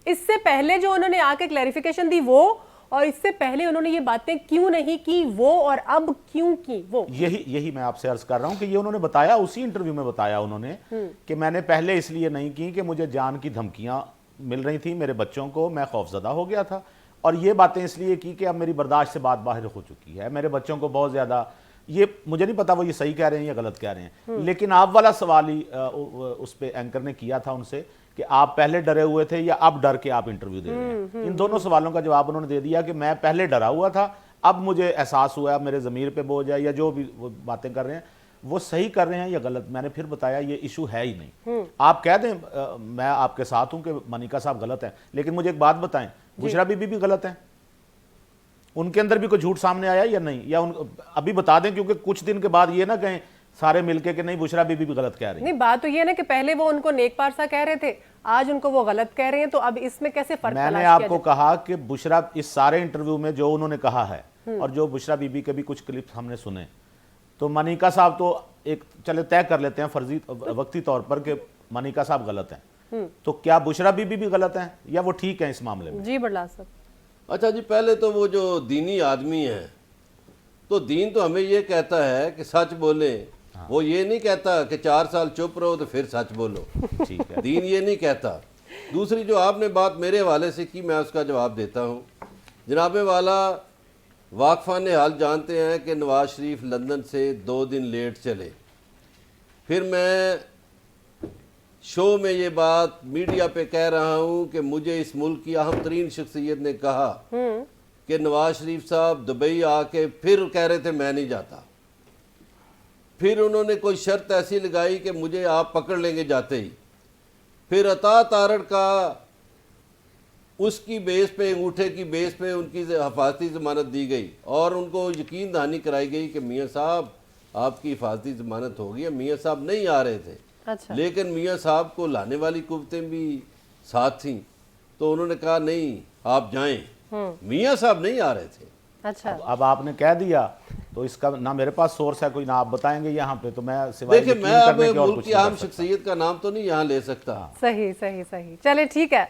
اس سے پہلے جو انہوں نے آ کے کلیریفیکیشن دی وہ، اور اس سے پہلے انہوں نے یہ باتیں کیوں نہیں کی وہ، اور اب کیوں کی وہ؟ یہی میں آپ سے عرض کر رہا ہوں کہ یہ انہوں نے بتایا، اسی انٹرویو میں بتایا انہوں نے کہ میں نے پہلے اس لیے نہیں کی کہ مجھے جان کی دھمکیاں مل رہی تھیں میرے بچوں کو، میں خوفزدہ ہو گیا تھا، اور یہ باتیں اس لیے کی کہ اب میری برداشت سے بات باہر ہو چکی ہے، میرے بچوں کو بہت زیادہ، یہ مجھے نہیں پتا وہ یہ صحیح کہہ رہے ہیں یا غلط کہہ رہے ہیں، لیکن آپ والا سوال ہی اس پہ اینکر نے کیا تھا ان سے کہ آپ پہلے ڈرے ہوئے تھے یا اب ڈر کے آپ انٹرویو دے رہے ہیں، ان دونوں سوالوں کا جواب انہوں نے دے دیا کہ میں پہلے ڈرا ہوا تھا، اب مجھے احساس ہوا، میرے ضمیر پہ بوجھ ہے، یا جو بھی وہ باتیں کر رہے ہیں وہ صحیح کر رہے ہیں یا غلط، میں نے پھر بتایا یہ ایشو ہے ہی نہیں، آپ کہہ دیں میں آپ کے ساتھ ہوں کہ منیکا صاحب غلط ہیں، لیکن مجھے ایک بات بتائیں، بشریٰ بی بی بھی غلط ہیں؟ ان کے اندر بھی کوئی جھوٹ سامنے آیا یا نہیں؟ یا ابھی بتا دیں، کیونکہ کچھ دن کے بعد یہ نہ کہیں سارے مل کے کہ نہیں بشریٰ بی بی بھی غلط کہہ رہی ہیں۔ نہیں، بات تو یہ ہے نا کہ پہلے وہ ان کو نیک پارسا کہہ رہے تھے، آج ان کو وہ غلط کہہ رہے ہیں، تو اب اس میں کیسے فرق تلاش کیا میں نے آپ کو کہا کہ بشریٰ اس سارے انٹرویو میں جو انہوں نے کہا ہے، اور جو بشریٰ بی بی کے بھی کچھ کلپس ہم نے سنے، تو منیکا صاحب تو ایک چلے طے کر لیتے ہیں فرضی وقتی طور پر کہ منیکا صاحب غلط ہیں، تو کیا بشریٰ بی بی بھی غلط ہیں یا وہ ٹھیک ہیں اس معاملے میں؟ جی بڑلا صاحب۔ اچھا جی، پہلے تو وہ جو دینی آدمی ہیں، تو دین تو ہمیں یہ کہتا ہے کہ سچ بولیں، وہ یہ نہیں کہتا کہ 4 سال چپ رہو تو پھر سچ بولو، ٹھیک ہے، دین یہ نہیں کہتا۔ دوسری جو آپ نے بات میرے حوالے سے کی، میں اس کا جواب دیتا ہوں۔ جناب والا واقفان حال جانتے ہیں کہ نواز شریف لندن سے 2 دن لیٹ چلے، پھر میں شو میں یہ بات میڈیا پہ کہہ رہا ہوں کہ مجھے اس ملک کی اہم ترین شخصیت نے کہا کہ نواز شریف صاحب دبئی آ کے پھر کہہ رہے تھے میں نہیں جاتا، پھر انہوں نے کوئی شرط ایسی لگائی کہ مجھے آپ پکڑ لیں گے جاتے ہی، پھر عطا تارڑ کا اس کی بیس پہ، انگوٹھے کی بیس پہ ان کی حفاظتی ضمانت دی گئی، اور ان کو یقین دہانی کرائی گئی کہ میاں صاحب آپ کی حفاظتی ضمانت ہو گئی ہے۔ میاں صاحب نہیں آ رہے تھے، اچھا، لیکن میاں صاحب کو لانے والی قوتیں بھی ساتھ تھیں، تو انہوں نے کہا نہیں آپ جائیں، میاں صاحب نہیں آ رہے تھے۔ اچھا، اب آپ نے کہہ دیا تو اس کا نہ میرے پاس سورس ہے کوئی، نہ آپ بتائیں گے یہاں پہ، تو میں سوائے دیکھیں یقین میں اب کرنے کے اور ملک کچھ کی نہیں اہم کر سکتا۔ شخصیت کا نام تو نہیں یہاں لے سکتا۔ صحیح صحیح صحیح، چلے ٹھیک ہے۔